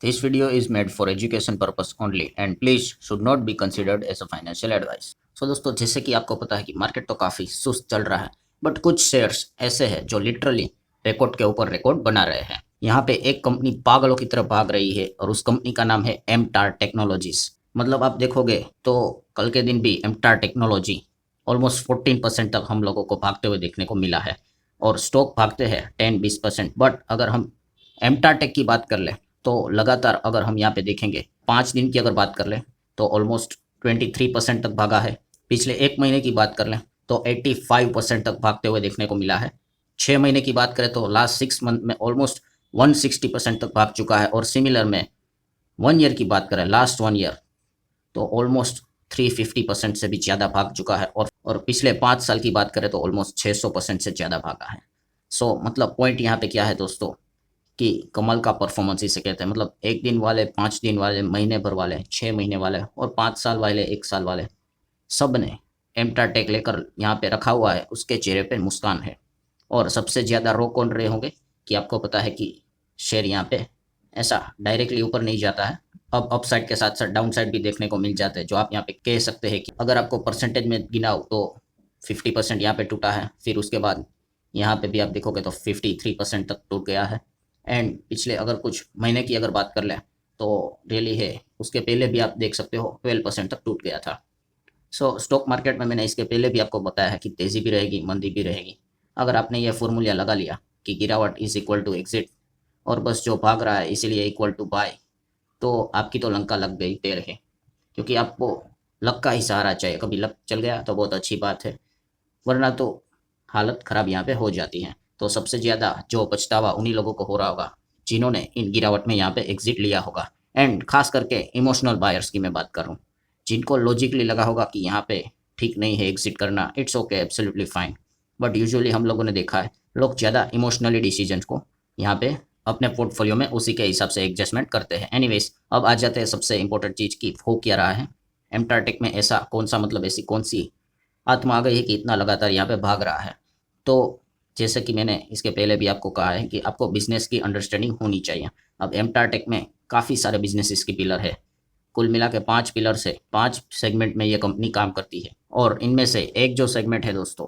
This video is made for education purpose only and please should not be considered as a financial advice. So दोस्तों जैसे कि आपको पता है कि मार्केट तो काफ़ी सुस्त चल रहा है बट कुछ शेयर्स ऐसे हैं जो लिटरली रिकॉर्ड के ऊपर रिकॉर्ड बना रहे हैं। यहाँ पे एक कंपनी पागलों की तरफ भाग रही है और उस कंपनी का नाम है एमटार टेक्नोलॉजीज। मतलब आप देखोगे तो कल के दिन भी एमटार टेक्नोलॉजी ऑलमोस्ट 14% तक हम लोगों को भागते हुए देखने को मिला है और स्टॉक भागते हैं 10-20%। बट अगर हम एमटार टेक की बात कर ले तो लगातार अगर हम यहाँ पे देखेंगे 5 दिन की अगर बात कर लें तो ऑलमोस्ट 23% तक भागा है। पिछले एक महीने की बात कर लें तो 85% तक भागते हुए देखने को मिला है। 6 महीने की बात करें तो लास्ट 6 मंथ में ऑलमोस्ट 160% तक भाग चुका है और सिमिलर में 1 ईयर की बात करें लास्ट 1 ईयर तो ऑलमोस्ट 350% से भी ज़्यादा भाग चुका है और पिछले 5 साल की बात करें तो ऑलमोस्ट 600% से ज़्यादा भागा है। सो मतलब पॉइंट यहाँ पे क्या है दोस्तों कि कमाल का परफॉर्मेंस इसे कहते हैं। मतलब 1 दिन वाले, 5 दिन वाले, महीने भर वाले, 6 महीने वाले और 5 साल वाले, 1 साल वाले, सब ने एमटा टेक लेकर यहाँ पे रखा हुआ है। उसके चेहरे पे मुस्कान है। और सबसे ज़्यादा रो कौन रहे होंगे कि आपको पता है कि शेयर यहाँ पे ऐसा डायरेक्टली ऊपर नहीं जाता है, अब अपसाइड के साथ साथ डाउन साइड भी देखने को मिल जाते हैं। जो आप यहाँ पे कह सकते हैं कि अगर आपको परसेंटेज में गिनाओ तो 50% यहाँ पे टूटा है। फिर उसके बाद यहाँ पे भी आप देखोगे तो 53% तक टूट गया है। एंड पिछले अगर कुछ महीने की अगर बात कर लें तो रियली है उसके पहले भी आप देख सकते हो 12% तक टूट गया था। सो स्टॉक मार्केट में मैंने इसके पहले भी आपको बताया है कि तेज़ी भी रहेगी, मंदी भी रहेगी। अगर आपने ये फॉर्मूला लगा लिया कि गिरावट इज इक्वल टू एग्जिट और बस जो भाग रहा है इसीलिए इक्वल टू बाय, तो आपकी तो लंका लग गई पैर है। क्योंकि आपको लक का ही सहारा चाहिए। कभी लक चल गया तो बहुत अच्छी बात है, वरना तो हालत ख़राब यहाँ पे हो जाती है। तो सबसे ज़्यादा जो पछतावा उन्हीं लोगों को हो रहा होगा जिन्होंने इन गिरावट में यहाँ पे एग्जिट लिया होगा। एंड खास करके इमोशनल बायर्स की मैं बात कर रहा हूँ, जिनको लॉजिकली लगा होगा कि यहाँ पे ठीक नहीं है एग्जिट करना, it's okay, absolutely fine. But usually हम लोगों ने देखा है लोग ज़्यादा इमोशनली डिसीजन को यहाँ पे अपने पोर्टफोलियो में उसी के हिसाब से एडजस्टमेंट करते हैं। एनीवेज, अब आ जाते हैं सबसे इंपॉर्टेंट चीज़ की हो क्या रहा है एमटारटेक में। ऐसा कौन सा, मतलब ऐसी कौन सी आत्मा आ गई है कि इतना लगातार यहाँ पे भाग रहा है। तो जैसे कि मैंने इसके पहले भी आपको कहा है कि आपको बिजनेस की अंडरस्टैंडिंग होनी चाहिए। अब एमटारटेक में काफ़ी सारे बिजनेसेस की पिलर है। कुल मिला के 5 पिलर से 5 सेगमेंट में ये कंपनी काम करती है और इनमें से एक जो सेगमेंट है दोस्तों,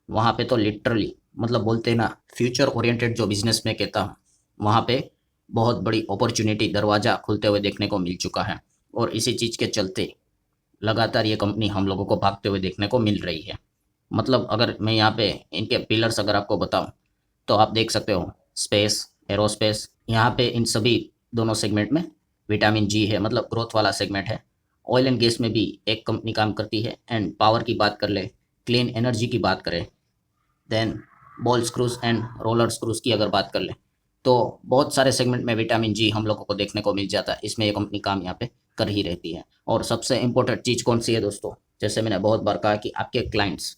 वहाँ पे तो लिटरली मतलब बोलते हैं ना, फ्यूचर ओरिएंटेड जो बिजनेस में कहता हूँ, वहाँ पे बहुत बड़ी अपॉर्चुनिटी दरवाज़ा खुलते हुए देखने को मिल चुका है। और इसी चीज़ के चलते लगातार ये कंपनी हम लोगों को भागते हुए देखने को मिल रही है। मतलब अगर मैं यहाँ पे इनके पिलर्स अगर आपको बताऊँ तो आप देख सकते हो स्पेस, एरोस्पेस, यहाँ पे इन सभी दोनों सेगमेंट में विटामिन जी है, मतलब ग्रोथ वाला सेगमेंट है। ऑयल एंड गैस में भी एक कंपनी काम करती है। एंड पावर की बात कर ले, क्लीन एनर्जी की बात करें, then ball screws and roller screws की अगर बात कर लें तो बहुत सारे सेगमेंट में विटामिन जी हम लोगों को देखने को मिल जाता है। इसमें ये कंपनी काम यहाँ पे कर ही रहती है। और सबसे इंपॉर्टेंट चीज़ कौन सी है दोस्तों, जैसे मैंने बहुत बार कहा कि आपके क्लाइंट्स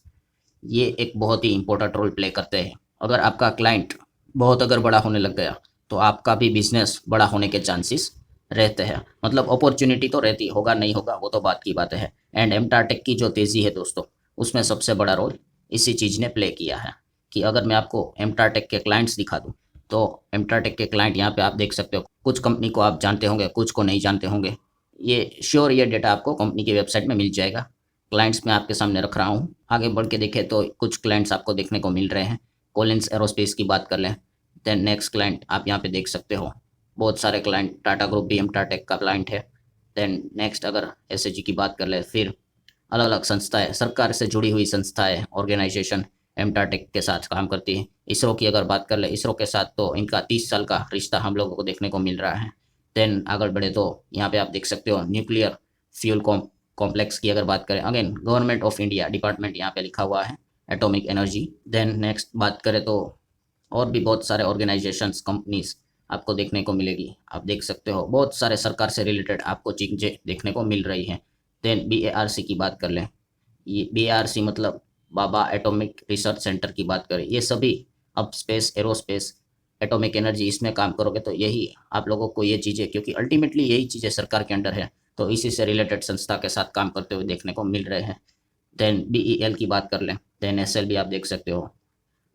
ये एक बहुत ही इंपॉर्टेंट रोल प्ले करते हैं। अगर आपका क्लाइंट बहुत अगर बड़ा होने लग गया तो आपका भी बिजनेस बड़ा होने के चांसेस रहते हैं। मतलब अपॉर्चुनिटी तो रहती होगा, नहीं होगा वो तो बात की बात है। एंड एमटारटेक की जो तेज़ी है दोस्तों, उसमें सबसे बड़ा रोल इसी चीज़ ने प्ले किया है। कि अगर मैं आपको एमटारटेक के क्लाइंट्स दिखा दूँ तो एमटारटेक के क्लाइंट यहाँ पे आप देख सकते हो। कुछ कंपनी को आप जानते होंगे, कुछ को नहीं जानते होंगे। ये श्योर, ये डेटा आपको कंपनी की वेबसाइट में मिल जाएगा। क्लाइंट्स मैं आपके सामने रख रहा हूँ। आगे बढ़ के देखें तो कुछ क्लाइंट्स आपको देखने को मिल रहे हैं। कोलिंस एरोस्पेस की बात कर लें, देन नेक्स्ट क्लाइंट आप यहाँ पे देख सकते हो। बहुत सारे क्लाइंट, टाटा ग्रुप भी एमटारटेक का क्लाइंट है। देन नेक्स्ट अगर एसएचजी की बात कर ले, फिर अलग अलग संस्थाएं, सरकार से जुड़ी हुई संस्थाएं, ऑर्गेनाइजेशन एमटारटेक के साथ काम करती है। इसरो की अगर बात कर ले, इसरो के साथ तो इनका 30 साल का रिश्ता हम लोगों को देखने को मिल रहा है। देन आगे बढ़े तो यहाँ पे आप देख सकते हो न्यूक्लियर फ्यूल कॉम्प्लेक्स की अगर बात करें, again government of India department यहाँ पे लिखा हुआ है, एटॉमिक एनर्जी। देन नेक्स्ट बात करें तो और भी बहुत सारे ऑर्गेनाइजेशंस, कंपनीज आपको देखने को मिलेगी। आप देख सकते हो बहुत सारे सरकार से रिलेटेड आपको चीज़ें देखने को मिल रही हैं। देन बीएआरसी की बात कर लें, ये बीएआरसी मतलब बाबा एटॉमिक रिसर्च सेंटर की बात करें, ये सभी अब स्पेस, एरोस्पेस, एटॉमिक एनर्जी इसमें काम करोगे तो यही आप लोगों को ये चीज़ें, क्योंकि अल्टीमेटली यही चीज़ें सरकार के अंडर है, तो इसी से रिलेटेड संस्था के साथ काम करते हुए देखने को मिल रहे हैं। देन बीईएल की बात कर लें, देन एसएल भी आप देख सकते हो।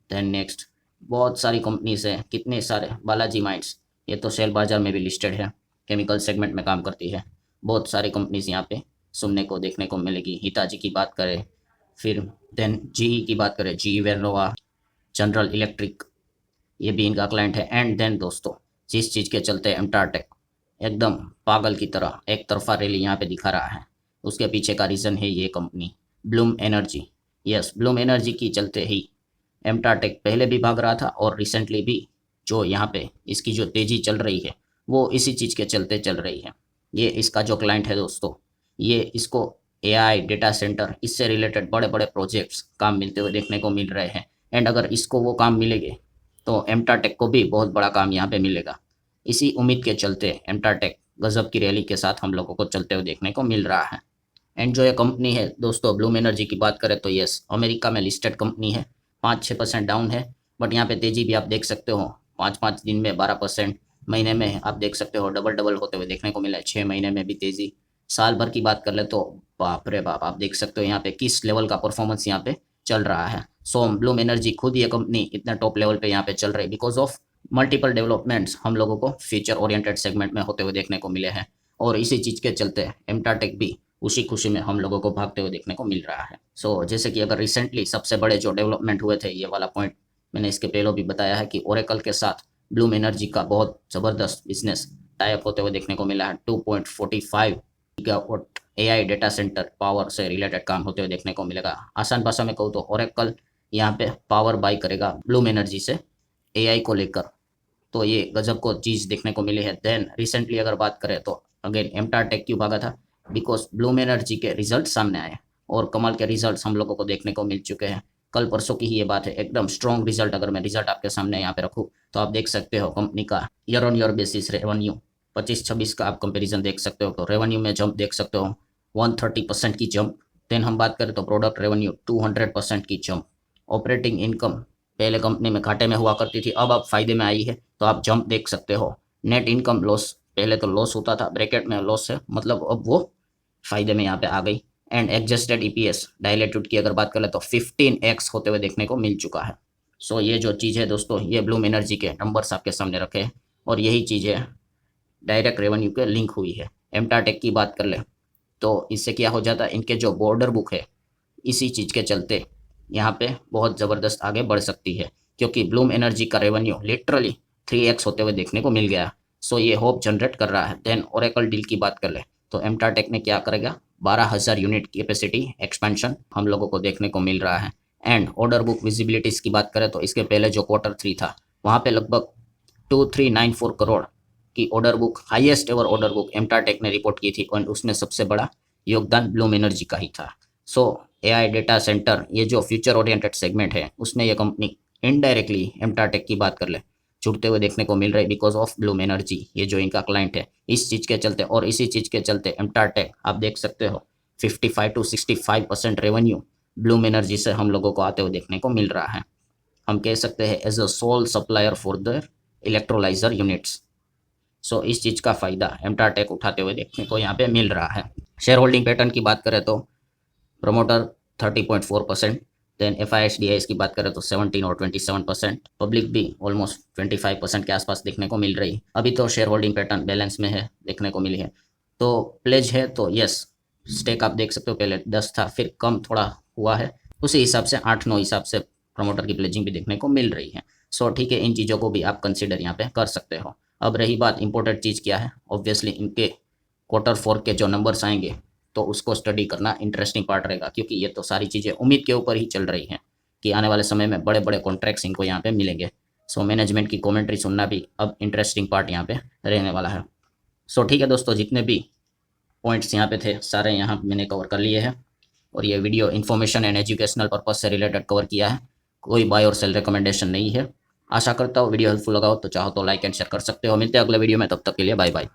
देन नेक्स्ट बहुत सारी कंपनीज हैं, कितने सारे, बालाजी माइंड्स, ये तो शेयर बाजार में भी लिस्टेड है। केमिकल सेगमेंट में काम करती है। बहुत सारी कंपनीज यहाँ पे सुनने को देखने को मिलेगी। हिताची की बात करें, फिर देन जीई की बात करें, जीई वेरोवा, जनरल इलेक्ट्रिक, ये भी इनका क्लाइंट है। एंड देन दोस्तों, जिस चीज़ के चलते एमटारटेक एकदम पागल की तरह एक तरफा रैली यहाँ पे दिखा रहा है, उसके पीछे का रीज़न है ये company Bloom energy. Yes, Bloom energy की चलते ही एमटारटेक पहले भी भाग रहा था और रिसेंटली भी जो यहाँ पे इसकी जो तेज़ी चल रही है वो इसी चीज़ के चलते चल रही है। ये इसका जो क्लाइंट है दोस्तों, ये इसको एआई डेटा सेंटर इससे रिलेटेड बड़े बड़े प्रोजेक्ट्स काम मिलते हुए देखने को मिल रहे हैं। एंड अगर इसको वो काम मिलेंगे तो एमटारटेक को भी बहुत बड़ा काम यहाँ पे मिलेगा। इसी उम्मीद के चलते एमटारटेक गजब की रैली के साथ हम लोगों को चलते हुए देखने को मिल रहा है। एंड जो ये कंपनी है दोस्तों, ब्लूम एनर्जी की बात करें तो यस, अमेरिका में लिस्टेड कंपनी है। 5-6% डाउन है, बट यहाँ पे तेजी भी आप देख सकते हो। 5-5 दिन में 12%, महीने में आप देख सकते हो डबल डबल होते हुए देखने को मिला है। 6 महीने में भी तेजी। साल भर की बात कर ले तो बाप रे बाप, आप देख सकते हो यहाँ पे किस लेवल का परफॉर्मेंस यहाँ पे चल रहा है। सो ब्लूम एनर्जी खुद ये कंपनी इतना टॉप लेवल पे यहाँ पे चल रही है बिकॉज ऑफ मल्टीपल डेवलपमेंट्स हम लोगों को फ्यूचर ओरिएंटेड सेगमेंट में होते हुए देखने को मिले हैं। और इसी चीज़ के चलते एमटारटेक भी उसी खुशी में हम लोगों को भागते हुए देखने को मिल रहा है। सो जैसे कि अगर रिसेंटली सबसे बड़े जो डेवलपमेंट हुए थे, ये वाला पॉइंट मैंने इसके पहले भी बताया है कि ओरेकल के साथ ब्लूम एनर्जी का बहुत ज़बरदस्त बिजनेस टाइप होते हुए देखने को मिला है। 2.45 gigawatt AI data centre power से रिलेटेड काम होते हुए देखने को मिलेगा। आसान भाषा में कहूँ तो ओरेकल यहाँ पे पावर बाई करेगा ब्लूम एनर्जी से एआई को लेकर। तो ये गजब को चीज़ देखने को मिली है। देन रिसेंटली अगर बात करें तो अगेन एमटारटेक क्यों भागा था, बिकॉज ब्लूम एनर्जी के रिजल्ट सामने आए और कमाल के रिजल्ट हम लोगों को देखने को मिल चुके हैं। कल परसों की ही ये बात है, एकदम स्ट्रॉन्ग रिजल्ट। अगर मैं रिजल्ट आपके सामने यहाँ पे रखूँ तो आप देख सकते हो कंपनी का year on year basis revenue 25-26 का आप कंपेरिजन देख सकते हो। तो रेवेन्यू में जंप देख सकते हो, 130% की जंप। देन हम बात करें तो प्रोडक्ट रेवेन्यू 200% की जंप। ऑपरेटिंग इनकम पहले कंपनी में घाटे में हुआ करती थी, अब आप फायदे में आई है, तो आप जंप देख सकते हो। नेट इनकम लॉस, पहले तो लॉस होता था, ब्रैकेट में लॉस है, मतलब अब वो फायदे में यहाँ पे आ गई। एंड एडजस्टेड ईपीएस डायलेटेड की अगर बात करें तो 15x होते हुए देखने को मिल चुका है। सो ये जो चीज़ है दोस्तों, ये ब्लूम एनर्जी के नंबर्स आपके सामने रखे हैं और यही चीज़ें डायरेक्ट रेवेन्यू के लिंक हुई है। एमटारटेक की बात कर ले तो इससे क्या हो जाता है, इनके जो बॉर्डर बुक है इसी चीज़ के चलते यहाँ पे बहुत ज़बरदस्त आगे बढ़ सकती है, क्योंकि ब्लूम एनर्जी का रेवेन्यू लिटरली 3x होते हुए देखने को मिल गया। सो ये होप जनरेट कर रहा है। देन ओरेकल डील की बात कर ले तो एमटारटेक ने क्या करेगा, 12,000 यूनिट कैपेसिटी एक्सपेंशन हम लोगों को देखने को मिल रहा है। एंड ऑर्डर बुक विजिबिलिटीज़ की बात करें तो इसके पहले जो Q3 था वहाँ पे लगभग 2394 करोड़ की order book, highest ever order book MTAR Tech ने रिपोर्ट की थी और उसमें सबसे बड़ा योगदान ब्लूम एनर्जी का ही था। सो एआई डेटा सेंटर, ये जो फ्यूचर ओरिएंटेड सेगमेंट है उसमें ये कंपनी इनडायरेक्टली एमटारटेक की बात कर ले जुड़ते हुए देखने को मिल रही है बिकॉज ऑफ ब्लूम एनर्जी, ये जो इनका क्लाइंट है इस चीज़ के चलते। और इसी चीज़ के चलते एमटारटेक आप देख सकते हो 55-65% रेवेन्यू ब्लूम एनर्जी से हम लोगों को आते हुए देखने को मिल रहा है। हम कह सकते हैं as a sole supplier for the electrolyser units. So इस चीज़ का फ़ायदा एमटारटेक उठाते हुए देखने को यहाँ पे मिल रहा है। शेयर होल्डिंग पैटर्न की बात करें तो प्रमोटर 30.4%, देन FISDIS की बात करें तो 17 और 27%, पब्लिक भी ऑलमोस्ट 25% के आसपास देखने को मिल रही। अभी तो शेयर होल्डिंग पैटर्न बैलेंस में है, देखने को मिली है। तो प्लेज है तो यस, स्टेक आप देख सकते हो पहले 10 था, फिर कम थोड़ा हुआ है, उसी हिसाब से 8-9 हिसाब से प्रमोटर की प्लेजिंग भी देखने को मिल रही है। सो ठीक है, इन चीज़ों को भी आप कंसिडर यहाँ पे कर सकते हो। अब रही बात इंपॉर्टेंट चीज़ क्या है, ऑब्वियसली इनके Q4 के जो नंबर्स आएंगे तो उसको स्टडी करना इंटरेस्टिंग पार्ट रहेगा, क्योंकि ये तो सारी चीज़ें उम्मीद के ऊपर ही चल रही हैं कि आने वाले समय में बड़े बड़े कॉन्ट्रैक्ट्स इनको यहाँ पे मिलेंगे। सो मैनेजमेंट की कमेंट्री सुनना भी अब इंटरेस्टिंग पार्ट यहाँ पे रहने वाला है। सो ठीक है दोस्तों, जितने भी पॉइंट्स यहाँ पे थे सारे यहाँ मैंने कवर कर लिए हैं और ये video information and educational purpose से रिलेटेड कवर किया है, कोई बाय और सेल रिकमेंडेशन नहीं है। आशा करता हूँ वीडियो हेल्पफुल लगा हो, तो चाहो तो लाइक एंड शेयर कर सकते हो। मिलते हैं अगले वीडियो में, तब तक के लिए बाय बाय।